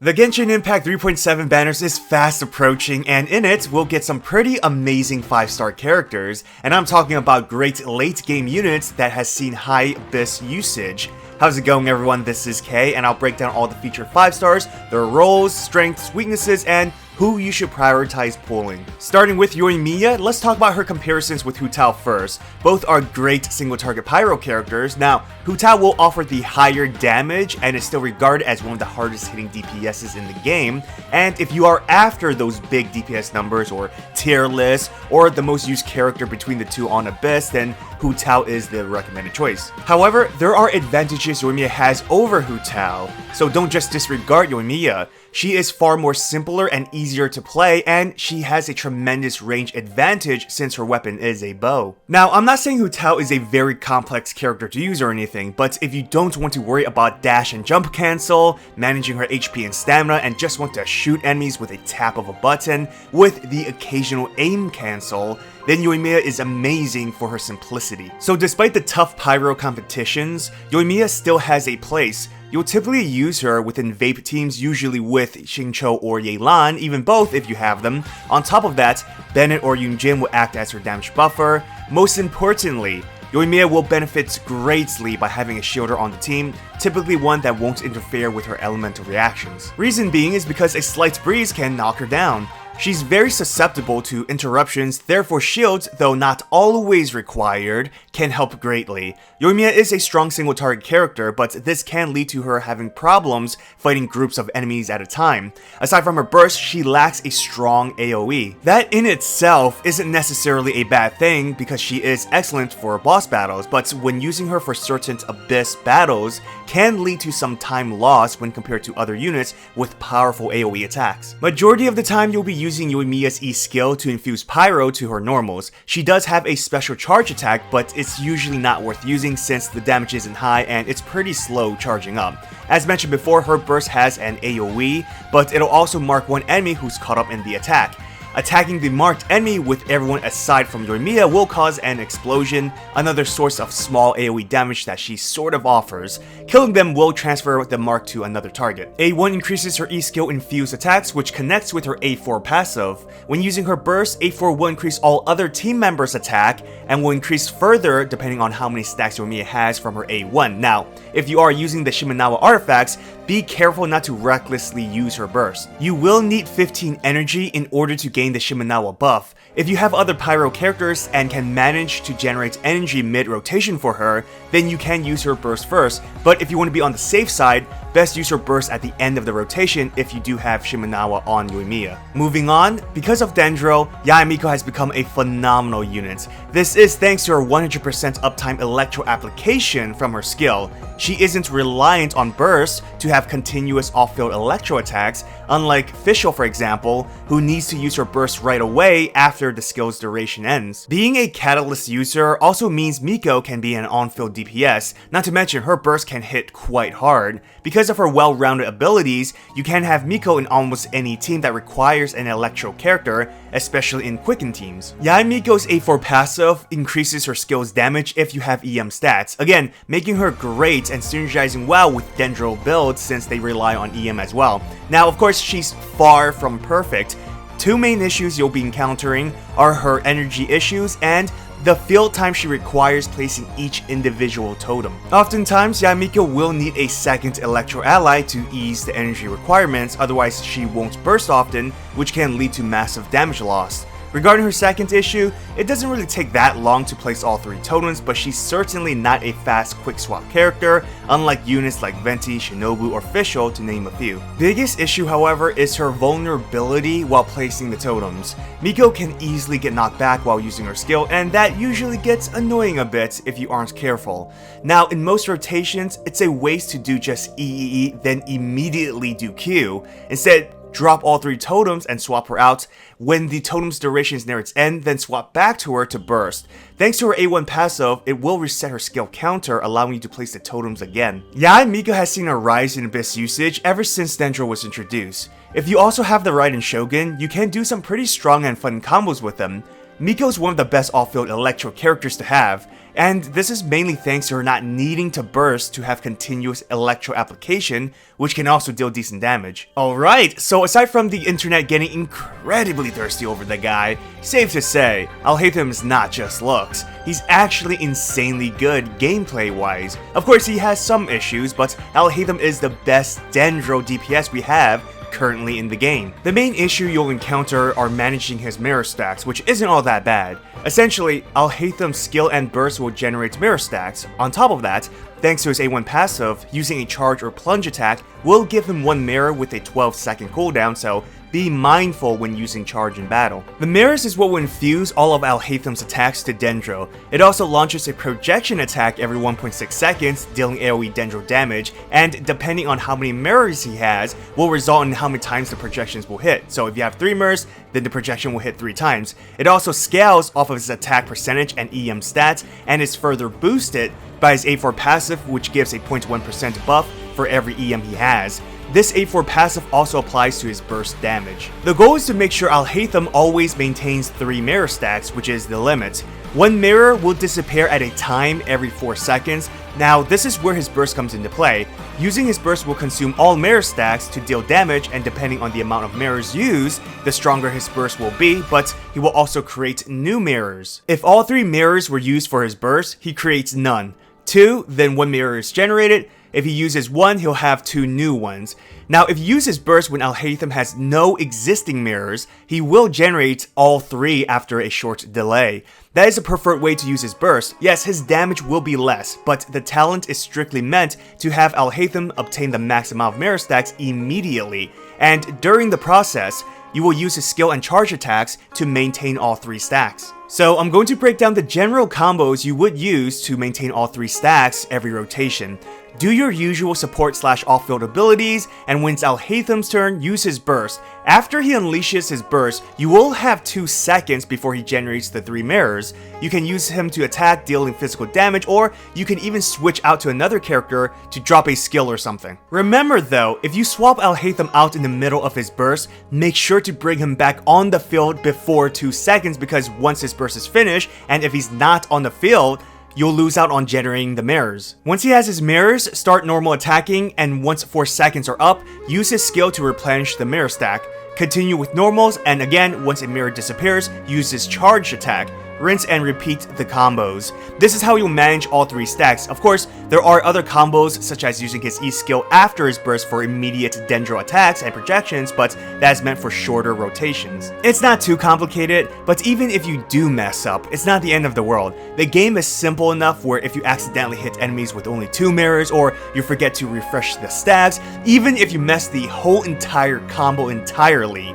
The Genshin Impact 3.7 banners is fast approaching, and in it, we'll get some pretty amazing 5-star characters, and I'm talking about great late game units that has seen high Abyss usage. How's it going, everyone? This is Kay, and I'll break down all the featured 5 stars, their roles, strengths, weaknesses, and who you should prioritize pulling. Starting with Yoimiya, let's talk about her comparisons with Hu Tao first. Both are great single target pyro characters. Now, Hu Tao will offer the higher damage and is still regarded as one of the hardest hitting DPSs in the game. And if you are after those big DPS numbers or tier lists or the most used character between the two on Abyss, then Hu Tao is the recommended choice. However, there are advantages Yoimiya has over Hu Tao, so don't just disregard Yoimiya. She is far more simpler and easier to play, and she has a tremendous range advantage since her weapon is a bow. Now, I'm not saying Hu Tao is a very complex character to use or anything, but if you don't want to worry about dash and jump cancel, managing her HP and stamina, and just want to shoot enemies with a tap of a button with the occasional aim cancel, then Yoimiya is amazing for her simplicity. So despite the tough pyro competitions, Yoimiya still has a place. You'll typically use her within vape teams, usually with Xingqiu or Yelan, even both if you have them. On top of that, Bennett or Yunjin will act as her damage buffer. Most importantly, Yoimiya will benefit greatly by having a shielder on the team, typically one that won't interfere with her elemental reactions. Reason being is because a slight breeze can knock her down. She's very susceptible to interruptions, therefore shields, though not always required, can help greatly. Yoimiya is a strong single target character, but this can lead to her having problems fighting groups of enemies at a time. Aside from her burst, she lacks a strong AoE. That in itself isn't necessarily a bad thing because she is excellent for boss battles, but when using her for certain Abyss battles can lead to some time lost when compared to other units with powerful AoE attacks. Majority of the time you'll be using Yoimiya's E skill to infuse pyro to her normals. She does have a special charge attack, but it's usually not worth using since the damage isn't high and it's pretty slow charging up. As mentioned before, her burst has an AoE, but it'll also mark one enemy who's caught up in the attack. Attacking the marked enemy with everyone aside from Yoimiya will cause an explosion, another source of small AoE damage that she sort of offers. Killing them will transfer the mark to another target. A1 increases her E skill infused attacks, which connects with her A4 passive. When using her burst, A4 will increase all other team members' attack and will increase further depending on how many stacks Yoimiya has from her A1. Now, if you are using the Shimenawa artifacts, be careful not to recklessly use her burst. You will need 15 energy in order to gain the Shimenawa buff. If you have other pyro characters and can manage to generate energy mid-rotation for her, then you can use her burst first, but if you want to be on the safe side, best use her burst at the end of the rotation if you do have Shimenawa on Yoimiya. Moving on, because of Dendro, Yae Miko has become a phenomenal unit. This is thanks to her 100% uptime electro application from her skill. She isn't reliant on burst to have continuous off-field electro attacks, unlike Fischl for example, who needs to use her burst right away after the skill's duration ends. Being a catalyst user also means Miko can be an on-field DPS, not to mention her burst can hit quite hard. Because of her well-rounded abilities, you can have Miko in almost any team that requires an electro character, especially in quicken teams. Yae Miko's A4 passive increases her skill's damage if you have EM stats, again making her great and synergizing well with Dendro builds since they rely on EM as well. Now of course she's far from perfect. Two main issues you'll be encountering are her energy issues and the field time she requires placing each individual totem. Oftentimes, Yae Miko will need a second electro ally to ease the energy requirements, otherwise she won't burst often, which can lead to massive damage loss. Regarding her second issue, it doesn't really take that long to place all 3 totems, but she's certainly not a fast quick swap character, unlike units like Venti, Shinobu, or Fischl to name a few. Biggest issue however is her vulnerability while placing the totems. Miko can easily get knocked back while using her skill, and that usually gets annoying a bit if you aren't careful. Now in most rotations, it's a waste to do just EEE then immediately do Q. Instead, drop all 3 totems and swap her out. When the totem's duration is near its end, then swap back to her to burst. Thanks to her A1 passive, it will reset her skill counter, allowing you to place the totems again. Yae Miko has seen a rise in Abyss usage ever since Dendro was introduced. If you also have the Raiden Shogun, you can do some pretty strong and fun combos with them. Miko is one of the best off-field electro characters to have. and this is mainly thanks to her not needing to burst to have continuous electro application, which can also deal decent damage. Alright, so aside from the internet getting incredibly thirsty over the guy, safe to say, Alhaitham is not just looks. He's actually insanely good gameplay-wise. Of course, he has some issues, but Alhaitham is the best Dendro DPS we have currently in the game. The main issue you'll encounter are managing his mirror stacks, which isn't all that bad. Essentially, Alhaitham's skill and burst will generate mirror stacks. On top of that, thanks to his A1 passive, using a charge or plunge attack will give him one mirror with a 12-second cooldown, so be mindful when using charge in battle. The mirrors is what will infuse all of Alhaitham's attacks to Dendro. It also launches a projection attack every 1.6 seconds, dealing AoE Dendro damage, and depending on how many mirrors he has, will result in how many times the projections will hit. So if you have 3 mirrors, then the projection will hit 3 times. It also scales off of his attack percentage and EM stats, and is further boosted by his A4 passive, which gives a 0.1% buff for every EM he has. This A4 passive also applies to his burst damage. The goal is to make sure Alhaitham always maintains 3 mirror stacks, which is the limit. 1 mirror will disappear at a time every 4 seconds. Now, this is where his burst comes into play. Using his burst will consume all mirror stacks to deal damage, and depending on the amount of mirrors used, the stronger his burst will be, but he will also create new mirrors. If all 3 mirrors were used for his burst, he creates none. 2, then 1 mirror is generated. If he uses 1, he'll have 2 new ones. Now, if you use his burst when Alhaitham has no existing mirrors, he will generate all 3 after a short delay. That is the preferred way to use his burst. Yes, his damage will be less, but the talent is strictly meant to have Alhaitham obtain the max amount of mirror stacks immediately, and during the process, you will use his skill and charge attacks to maintain all 3 stacks. So I'm going to break down the general combos you would use to maintain all 3 stacks every rotation. Do your usual support / off-field abilities, and when it's Alhaitham's turn, use his burst. After he unleashes his burst, you will have 2 seconds before he generates the 3 mirrors. You can use him to attack, dealing physical damage, or you can even switch out to another character to drop a skill or something. Remember though, if you swap Alhaitham out in the middle of his burst, make sure to bring him back on the field before 2 seconds, because once his burst is finished, and if he's not on the field, you'll lose out on generating the mirrors. Once he has his mirrors, start normal attacking, and once 4 seconds are up, use his skill to replenish the mirror stack. Continue with normals, and again, once a mirror disappears, use his charge attack. Rinse and repeat the combos. This is how you'll manage all 3 stacks. Of course, there are other combos such as using his E skill after his burst for immediate Dendro attacks and projections, but that is meant for shorter rotations. It's not too complicated, but even if you do mess up, it's not the end of the world. The game is simple enough where if you accidentally hit enemies with only 2 mirrors, or you forget to refresh the stacks, even if you mess the whole entire combo entirely,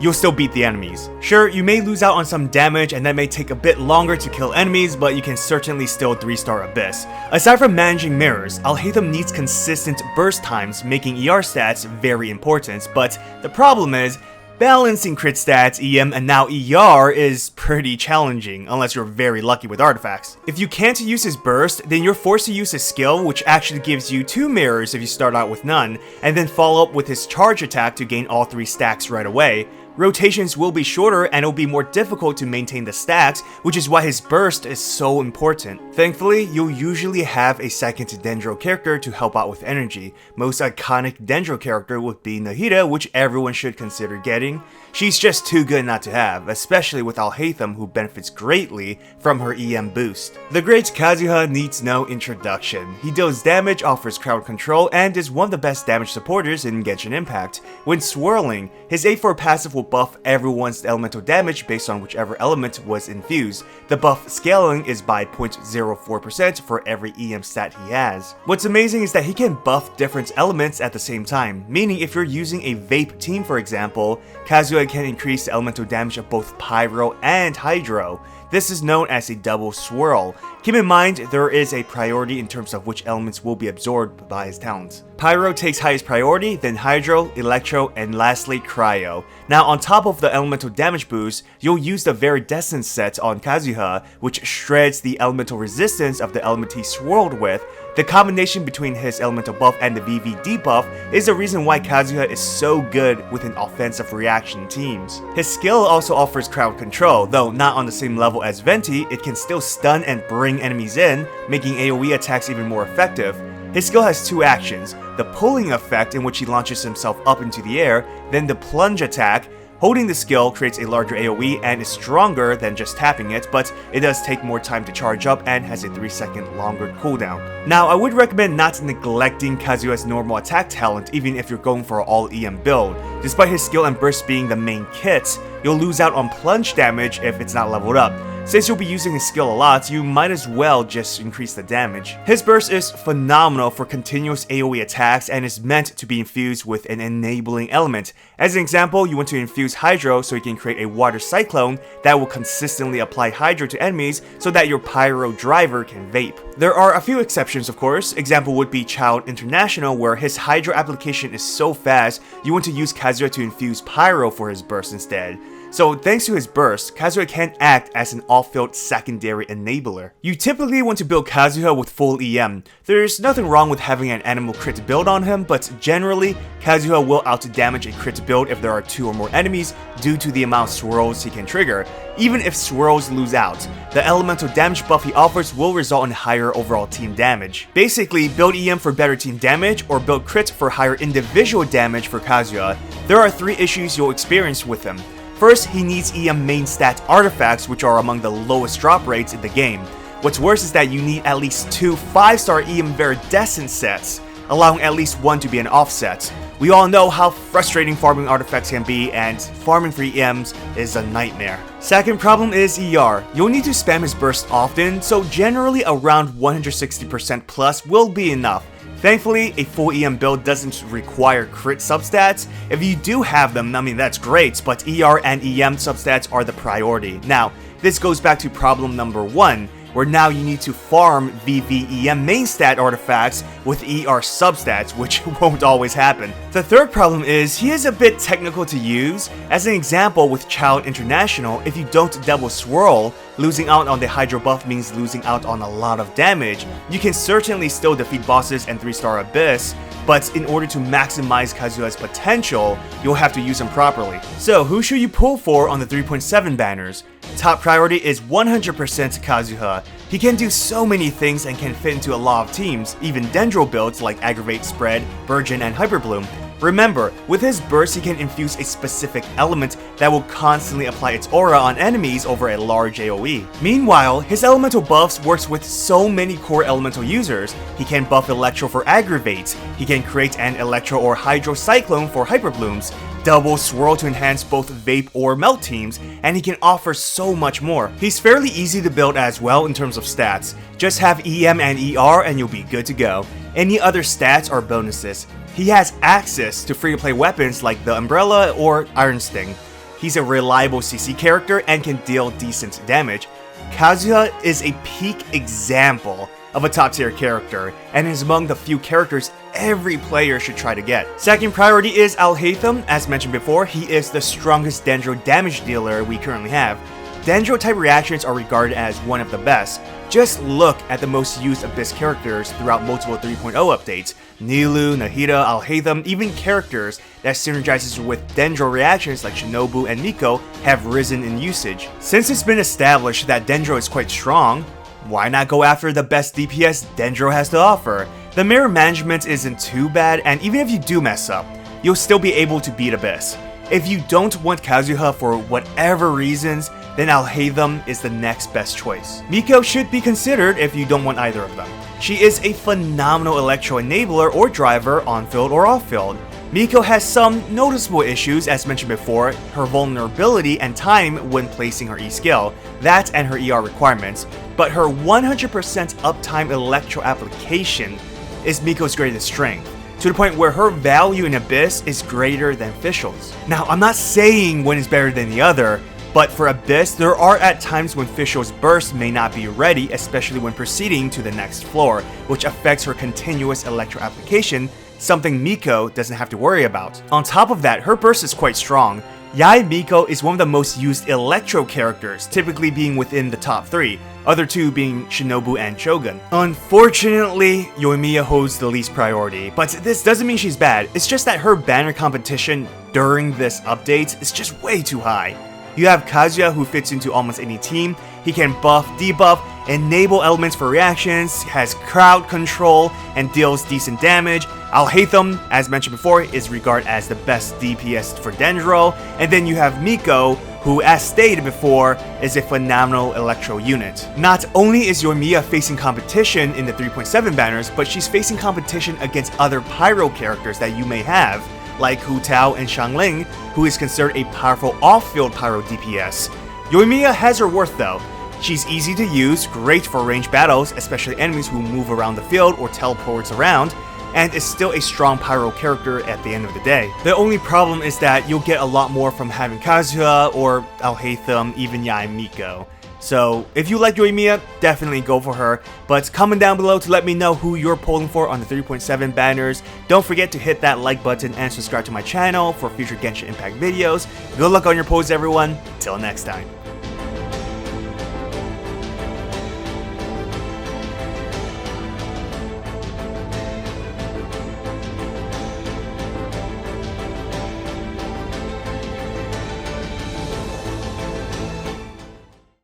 you'll still beat the enemies. Sure, you may lose out on some damage and that may take a bit longer to kill enemies, but you can certainly still 3-star Abyss. Aside from managing mirrors, Alhaitham needs consistent burst times, making ER stats very important, but the problem is, balancing crit stats, EM, and now ER is pretty challenging, unless you're very lucky with artifacts. If you can't use his burst, then you're forced to use his skill, which actually gives you 2 mirrors if you start out with none, and then follow up with his charge attack to gain all 3 stacks right away. Rotations will be shorter and it'll be more difficult to maintain the stacks, which is why his burst is so important. Thankfully, you'll usually have a second Dendro character to help out with energy. Most iconic Dendro character would be Nahida, which everyone should consider getting. She's just too good not to have, especially with Alhaitham, who benefits greatly from her EM boost. The great Kazuha needs no introduction. He deals damage, offers crowd control, and is one of the best damage supporters in Genshin Impact. When swirling, his A4 passive will buff everyone's elemental damage based on whichever element was infused. The buff scaling is by 0.04% for every EM stat he has. What's amazing is that he can buff different elements at the same time, meaning if you're using a vape team for example, Kazuha can increase the elemental damage of both Pyro and Hydro. This is known as a double swirl. Keep in mind, there is a priority in terms of which elements will be absorbed by his talents. Pyro takes highest priority, then Hydro, Electro, and lastly Cryo. Now on top of the elemental damage boost, you'll use the Viridescence set on Kazuha, which shreds the elemental resistance of the element he swirled with, The combination between his elemental buff and the VV debuff is the reason why Kazuha is so good within offensive reaction teams. His skill also offers crowd control, though not on the same level as Venti. It can still stun and bring enemies in, making AoE attacks even more effective. His skill has two actions, the pulling effect in which he launches himself up into the air, then the plunge attack. Holding the skill creates a larger AoE and is stronger than just tapping it, but it does take more time to charge up and has a 3-second longer cooldown. Now, I would recommend not neglecting Kazuha's normal attack talent even if you're going for an all EM build. Despite his skill and burst being the main kits, you'll lose out on plunge damage if it's not leveled up. Since you'll be using his skill a lot, you might as well just increase the damage. His burst is phenomenal for continuous AoE attacks and is meant to be infused with an enabling element. As an example, you want to infuse Hydro so you can create a water cyclone that will consistently apply Hydro to enemies so that your Pyro driver can vape. There are a few exceptions, of course. Example would be Child International, where his Hydro application is so fast, you want to use Kazuha to infuse Pyro for his burst instead. So thanks to his burst, Kazuha can act as an off-field secondary enabler. You typically want to build Kazuha with full EM. There's nothing wrong with having an animal crit build on him, but generally, Kazuha will out-damage a crit build if there are 2 or more enemies due to the amount of swirls he can trigger. Even if swirls lose out, the elemental damage buff he offers will result in higher overall team damage. Basically, build EM for better team damage or build crit for higher individual damage for Kazuha. There are 3 issues you'll experience with him. First, he needs EM main stat artifacts, which are among the lowest drop rates in the game. What's worse is that you need at least 2 5-star EM Viridescent sets, allowing at least 1 to be an offset. We all know how frustrating farming artifacts can be, and farming for EMs is a nightmare. Second problem is ER. You'll need to spam his burst often, so generally around 160% plus will be enough. Thankfully, a full EM build doesn't require crit substats. If you do have them, I mean that's great, but ER and EM substats are the priority. Now, this goes back to problem number 1, where now you need to farm VVEM main stat artifacts with ER substats, which won't always happen. The third problem is he is a bit technical to use. As an example, with Child International, if you don't double swirl, losing out on the Hydro buff means losing out on a lot of damage. You can certainly still defeat bosses and 3-star Abyss, but in order to maximize Kazuha's potential, you'll have to use him properly. So who should you pull for on the 3.7 banners? Top priority is 100% Kazuha. He can do so many things and can fit into a lot of teams, even Dendro builds like Aggravate, Spread, Burgeon, and Hyperbloom. Remember, with his burst he can infuse a specific element that will constantly apply its aura on enemies over a large AoE. Meanwhile, his elemental buffs works with so many core elemental users. He can buff Electro for Aggravate, he can create an Electro or Hydro Cyclone for Hyperblooms, double swirl to enhance both Vape or Melt teams, and he can offer so much more. He's fairly easy to build as well in terms of stats. Just have EM and ER and you'll be good to go. Any other stats are bonuses. He has access to free-to-play weapons like the Umbrella or Iron Sting. He's a reliable CC character and can deal decent damage. Kazuha is a peak example of a top-tier character, and is among the few characters every player should try to get. Second priority is Alhaitham. As mentioned before, he is the strongest Dendro damage dealer we currently have. Dendro type reactions are regarded as one of the best. Just look at the most used Abyss characters throughout multiple 3.0 updates. Nilou, Nahida, Alhaitham, even characters that synergizes with Dendro reactions like Shinobu and Miko have risen in usage. Since it's been established that Dendro is quite strong, why not go after the best DPS Dendro has to offer? The mirror management isn't too bad, and even if you do mess up, you'll still be able to beat Abyss. If you don't want Kazuha for whatever reasons, then Alhaitham is the next best choice. Miko should be considered if you don't want either of them. She is a phenomenal Electro enabler or driver on-field or off-field. Miko has some noticeable issues as mentioned before, her vulnerability and time when placing her E skill, that and her ER requirements, but her 100% uptime Electro application is Miko's greatest strength, to the point where her value in Abyss is greater than Fischl's. Now, I'm not saying one is better than the other, but for Abyss, there are at times when Fischl's burst may not be ready, especially when proceeding to the next floor, which affects her continuous Electro application, something Miko doesn't have to worry about. On top of that, her burst is quite strong. Yae Miko is one of the most used Electro characters, typically being within the top 3, other 2 being Shinobu and Shogun. Unfortunately, Yoimiya holds the least priority, but this doesn't mean she's bad, it's just that her banner competition during this update is just way too high. You have Kazuha, who fits into almost any team. He can buff, debuff, enable elements for reactions, has crowd control, and deals decent damage. Alhaitham, as mentioned before, is regarded as the best DPS for Dendro. And then you have Miko, who, as stated before, is a phenomenal Electro unit. Not only is Yoimiya facing competition in the 3.7 banners, but she's facing competition against other Pyro characters that you may have, like Hu Tao and Xiangling, who is considered a powerful off-field Pyro DPS. Yoimiya has her worth though. She's easy to use, great for ranged battles, especially enemies who move around the field or teleports around, and is still a strong Pyro character at the end of the day. The only problem is that you'll get a lot more from having Kazuha or Alhaitham, even Yae Miko. So if you like Yoimiya, definitely go for her, but comment down below to let me know who you're polling for on the 3.7 banners. Don't forget to hit that like button and subscribe to my channel for future Genshin Impact videos. Good luck on your polls everyone, till next time.